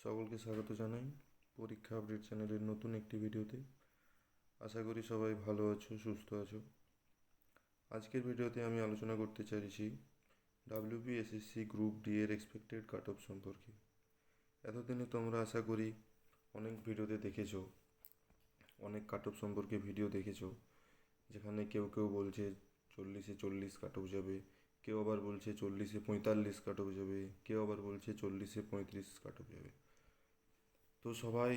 সকলকে স্বাগত জানাই পরীক্ষা আপডেট চ্যানেলের নতুন একটি ভিডিওতে। আশা করি সবাই ভালো আছো, সুস্থ আছো। আজকের ভিডিওতে আমি আলোচনা করতে চাইছি ডাব্লিউবিএসএসসি গ্রুপ ডি এর এক্সপেক্টেড কাট অফ সম্পর্কে। এতদিনে তোমরা আশা করি অনেক ভিডিওতে দেখেছো, অনেক কাট অফ সম্পর্কে ভিডিও দেখেছো, যেখানে কেউ কেউ বলছে 40-এ 40 কাট অফ যাবে, কেউ আবার বলছে 40-এ 45 কাট অফ যাবে, কেউ আবার বলছে 40-এ 35 কাট অফ যাবে। তো সবাই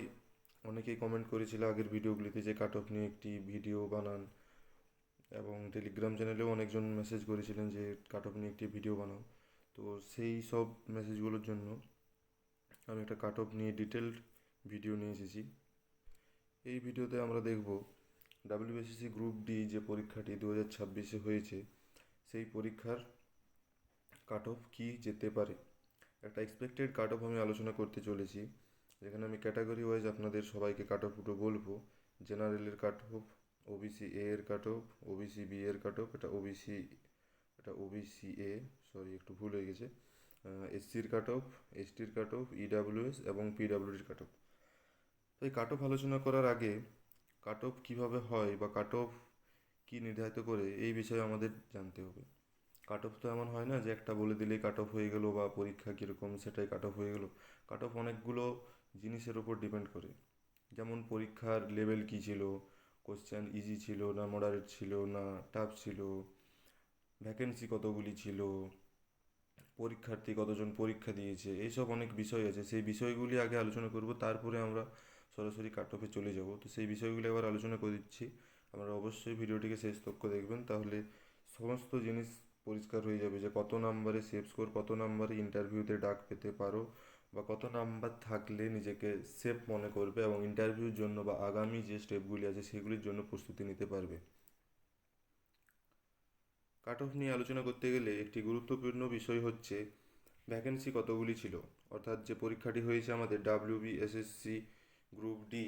অনেকেই কমেন্ট করেছিল আগের ভিডিওগুলিতে যে কাট অফ নিয়ে একটি ভিডিও বানান, এবং টেলিগ্রাম চ্যানেলেও অনেকজন মেসেজ করেছিলেন যে কাট অফ নিয়ে একটি ভিডিও বানাও। তো সেই সব মেসেজগুলোর জন্য আমি একটা কাট অফ নিয়ে ডিটেলড ভিডিও নিয়ে এসেছি। এই ভিডিওতে আমরা দেখব ডাব্লিউবিএসএসসি গ্রুপ ডি যে পরীক্ষাটি 2026-এ হয়েছে, সেই পরীক্ষার কাট অফ কী যেতে পারে। একটা এক্সপেক্টেড কাট অফ আমি আলোচনা করতে চলেছি, যেখানে আমি ক্যাটাগরি ওয়াইজ আপনাদের সবাইকে কাট অফ দুটো বলবো। জেনারেলের কাট অফ, ওবিসি এ এর কাট অফ, ওবিসি বি এর কাট অফ, এটা ওবিসি এ, সরি একটু ভুল হয়ে গেছে, এসসির কাট অফ, এসটির কাট অফ, ইডাব্লিউএস এবং পিডাব্লিউডির কাট অফ। তো এই কাট অফ আলোচনা করার আগে কাট অফ কীভাবে হয় বা কাট অফ কী নির্ধারিত করে এই বিষয়ে আমাদের জানতে হবে। কাট অফ তো এমন হয় না যে একটা বলে দিলেই কাট অফ হয়ে গেলো, বা পরীক্ষা কীরকম সেটাই কাট অফ হয়ে গেলো। কাট অফ অনেকগুলো জিনিসের ওপর ডিপেন্ড করে, যেমন পরীক্ষার লেভেল কী ছিল, কোশ্চেন ইজি ছিল না মডারেট ছিল না টাফ ছিল, ভ্যাকেন্সি কতগুলি ছিল, পরীক্ষার্থী কতজন পরীক্ষা দিয়েছে, এইসব অনেক বিষয় আছে। সেই বিষয়গুলি আগে আলোচনা করব, তারপরে আমরা সরাসরি কাট অফে চলে যাব। তো সেই বিষয়গুলি আবার আলোচনা করে দিচ্ছি। আপনারা অবশ্যই ভিডিওটিকে শেষ তক্ক দেখবেন, তাহলে সমস্ত জিনিস পরিষ্কার হয়ে যাবে যে কত নাম্বারে সেভ স্কোর, কত নাম্বারে ইন্টারভিউতে ডাক পেতে পারো, বা কত নাম্বার থাকলে নিজেকে সেফ মনে করবে এবং ইন্টারভিউর জন্য বা আগামী যে স্টেপগুলি আছে সেগুলির জন্য প্রস্তুতি নিতে পারবে। কাট অফ নিয়ে আলোচনা করতে গেলে একটি গুরুত্বপূর্ণ বিষয় হচ্ছে ভ্যাকেন্সি কতগুলি ছিল, অর্থাৎ যে পরীক্ষাটি হয়েছে আমাদের ডাব্লিউবিএসএসসি গ্রুপ ডি,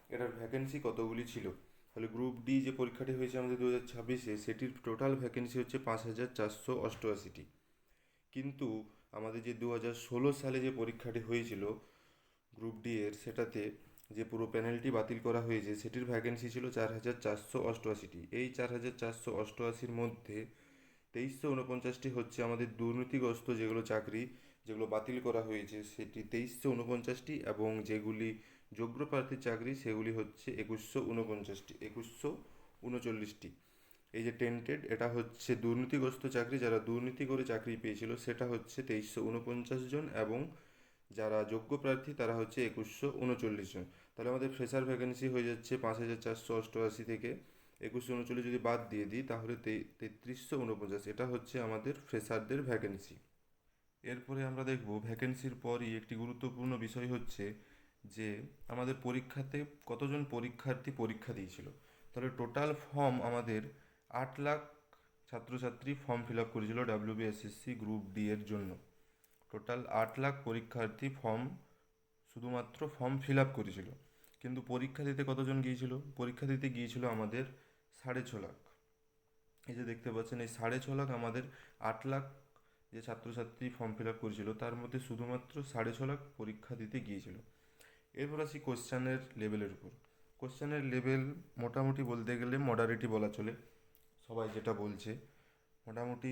এটার ভ্যাকেন্সি কতগুলি ছিল। তাহলে গ্রুপ ডি যে পরীক্ষাটি হয়েছে আমাদের 2026-এ, সেটির টোটাল ভ্যাকেন্সি হচ্ছে 5488টি। কিন্তু আমাদের যে 2016 সালে যে পরীক্ষাটি হয়েছিল গ্রুপ ডি এর, সেটাতে যে পুরো প্যানেলটি বাতিল করা হয়েছে, সেটির ভ্যাকেন্সি ছিল 4488টি। এই 4488-র মধ্যে 2349টি হচ্ছে আমাদের দুর্নীতিগ্রস্ত যেগুলো চাকরি, যেগুলো বাতিল করা হয়েছে, সেটি 2349টি, এবং যেগুলি যোগ্য প্রার্থীর চাকরি সেগুলি হচ্ছে 2139টি। এই যে টেন্টেড, এটা হচ্ছে দুর্নীতিগ্রস্ত চাকরি, যারা দুর্নীতি করে চাকরি পেয়েছিল, সেটা হচ্ছে 2349 জন, এবং যারা যোগ্য প্রার্থী তারা হচ্ছে 2139 জন। তাহলে আমাদের ফ্রেশার ভ্যাকেন্সি হয়ে যাচ্ছে 5488 থেকে 2139 যদি বাদ দিয়ে দিই, তাহলে 3349। এটা হচ্ছে আমাদের ফ্রেশারদের ভ্যাকেন্সি। এরপরে আমরা দেখব ভ্যাকেন্সির পরই একটি গুরুত্বপূর্ণ বিষয় হচ্ছে যে আমাদের পরীক্ষাতে কতজন পরীক্ষার্থী পরীক্ষা দিয়েছিল। তাহলে টোটাল ফর্ম আমাদের 8 লাখ ছাত্রছাত্রী ফর্ম ফিল আপ করেছিল ডাব্লিউবিএসএসসি গ্রুপ ডি এর জন্য। টোটাল 8 লাখ পরীক্ষার্থী শুধুমাত্র ফর্ম ফিল আপ করেছিল। কিন্তু পরীক্ষা দিতে কতজন গিয়েছিল? পরীক্ষা দিতে গিয়েছিল আমাদের 6.5 লাখ। এই যে দেখতে পাচ্ছেন, এই 6.5 লাখ আমাদের 8 লাখ যে ছাত্রছাত্রী ফর্ম ফিল আপ করেছিল, তার মধ্যে শুধুমাত্র 6.5 লাখ পরীক্ষা দিতে গিয়েছিল। এরপর আসি কোশ্চেনের লেভেলের উপর। কোশ্চেনের লেভেল মোটামুটি বলতে গেলে মডারেটই বলা চলে। সবাই যেটা বলছে, মোটামুটি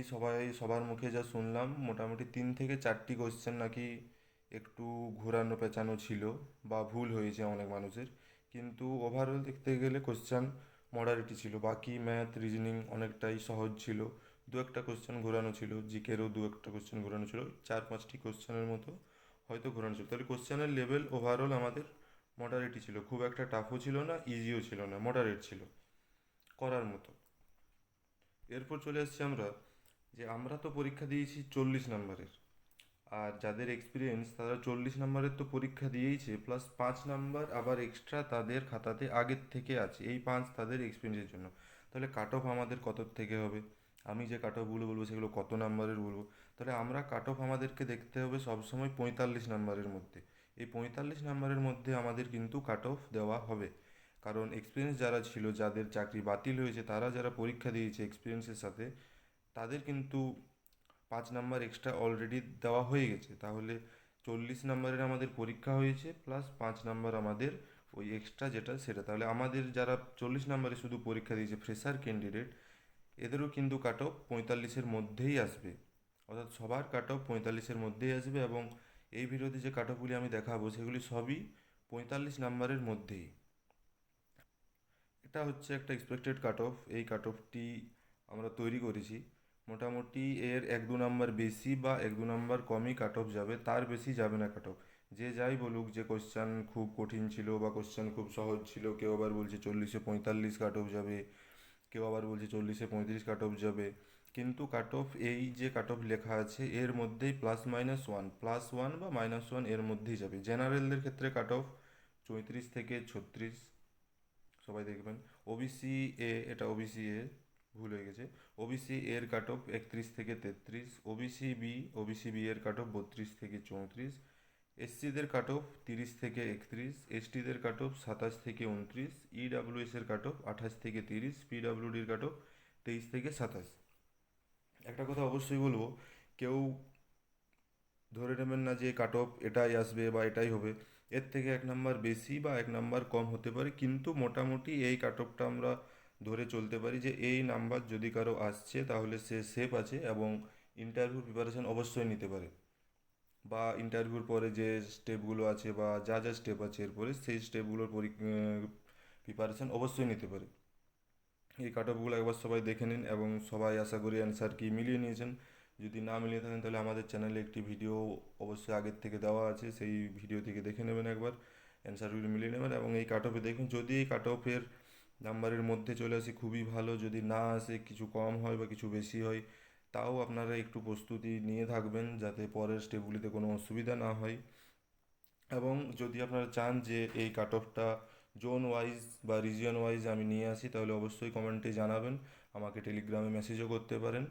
সবার মুখে যা শুনলাম, মোটামুটি 3 থেকে 4টি কোশ্চেন নাকি একটু ঘোরানো পেঁচানো ছিল বা ভুল হয়েছে অনেক মানুষের। কিন্তু ওভারঅল দেখতে গেলে কোশ্চেন মডারেটই ছিল। বাকি ম্যাথ রিজনিং অনেকটাই সহজ ছিল। দু একটা কোশ্চেন ঘোরানো ছিল, জিকেরও দু একটা কোশ্চেন ঘোরানো ছিল, 4-5টি কোশ্চেনের মতো হয়তো ঘোরানো ছিল। তাহলে কোশ্চেনের লেভেল ওভারঅল আমাদের মডারেটই ছিল, খুব একটা টাফও ছিল না, ইজিও ছিল না, মডারেট ছিল, করার মতো। এরপর চলে আসছি আমরা, যে আমরা তো পরীক্ষা দিয়েছি 40 নম্বরের, আর যাদের এক্সপিরিয়েন্স তারা 40 নম্বরের তো পরীক্ষা দিয়েইছে, প্লাস 5 নাম্বার আবার এক্সট্রা তাদের খাতাতে আগের থেকে আছে, এই 5 তাদের এক্সপিরিয়েন্সের জন্য। তাহলে কাট অফ আমাদের কত থেকে হবে? আমি যে কাট অফগুলো বলবো সেগুলো কত নাম্বারের বলবো? তাহলে আমরা কাট অফ আমাদেরকে দেখতে হবে সবসময় 45 নম্বরের মধ্যে। এই 45 নম্বরের মধ্যে আমাদের কিন্তু কাট অফ দেওয়া হবে, কারণ এক্সপিরিয়েন্স যারা ছিল, যাদের চাকরি বাতিল হয়েছে, তারা যারা পরীক্ষা দিয়েছে এক্সপিরিয়েন্সের সাথে, তাদের কিন্তু 5 নাম্বার এক্সট্রা অলরেডি দেওয়া হয়ে গেছে। তাহলে 40 নম্বরের আমাদের পরীক্ষা হয়েছে প্লাস 5 নম্বর আমাদের ওই এক্সট্রা যেটা সেটা, তাহলে আমাদের যারা 40 নম্বরে শুধু পরীক্ষা দিয়েছে ফ্রেশার ক্যান্ডিডেট, এদেরও কিন্তু কাট অফ 45-এর মধ্যেই আসবে, অর্থাৎ সবার কাট অফ 45-এর মধ্যেই আসবে। এবং এই ভিডিওতে যে কাট অফগুলি আমি দেখাবো সেগুলি সবই 45 নম্বরের মধ্যেই। এটা হচ্ছে একটা এক্সপেক্টেড কাট অফ। এই কাট অফটি আমরা তৈরি করেছি, মোটামুটি এর 1-2 নাম্বার বেশি বা 1-2 নাম্বার কমই কাট অফ যাবে, তার বেশি যাবে না কাট অফ। যে যাই বলুক যে কোশ্চেন খুব কঠিন ছিল বা কোশ্চেন খুব সহজ ছিল, কেউ আবার বলছে 40-এ 45 কাট অফ যাবে, কেউ আবার বলছে 40-এ 35 কাট অফ যাবে, কিন্তু কাট অফ এই যে কাট অফ লেখা আছে এর মধ্যেই +-1 বা -1 এর মধ্যেই যাবে। জেনারেলদের ক্ষেত্রে কাট অফ 34-36, সবাই দেখবেন। ওবিসি এ, এটা ওবিসি এ, ভুল হয়ে গেছে, ওবিসি এর কাট অফ 31-33, ওবিসি বি এর কাট অফ 32-34, এসসিদের কাট অফ 30-31, এসটিদের কাট অফ 27-29, ইডাব্লিউএস এর কাট অফ 28-30, পিডাব্লিউডির কাট অফ 23-27। একটা কথা অবশ্যই বলবো, কেউ ধরে নেবেন না যে কাট অফ এটাই আসবে বা এটাই হবে, এর থেকে 1 নাম্বার বেশি বা 1 নাম্বার কম হতে পারে, কিন্তু মোটামুটি এই কাট অফটা আমরা ধরে চলতে পারি যে এই নাম্বার যদি কারো আসছে তাহলে সে সেফ আছে এবং ইন্টারভিউ প্রিপারেশন অবশ্যই নিতে পারে, বা ইন্টারভিউর পরে যে স্টেপগুলো আছে বা যা যা স্টেপ আছে এরপরে সেই স্টেপগুলোর প্রিপারেশন অবশ্যই নিতে পারে। এই কাট অফগুলো একবার সবাই দেখে নিন এবং সবাই আশা করি অ্যান্সার কি মিলিয়ে নিয়েছেন। যদি না মিলিয়ে থাকেন তাহলে আমাদের চ্যানেলে একটি ভিডিও অবশ্যই আগের থেকে দেওয়া আছে, সেই ভিডিও থেকে দেখে নেবেন একবার, অ্যান্সারগুলি মিলিয়ে নেবেন এবং এই কাট অফে দেখুন, যদি এই কাট অফের নাম্বারের মধ্যে চলে আসে খুবই ভালো, যদি না আসে কিছু কম হয় বা কিছু বেশি হয়, তাও আপনারা একটু প্রস্তুতি নিয়ে থাকবেন যাতে পরের স্টেপগুলিতে কোনো অসুবিধা না হয়। এবং যদি আপনারা চান যে এই কাট অফটা জোন ওয়াইজ বা রিজিয়ন ওয়াইজ আমি নিয়ে আসি, তাহলে অবশ্যই কমেন্টে জানাবেন, আমাকে টেলিগ্রামে মেসেজও করতে পারেন।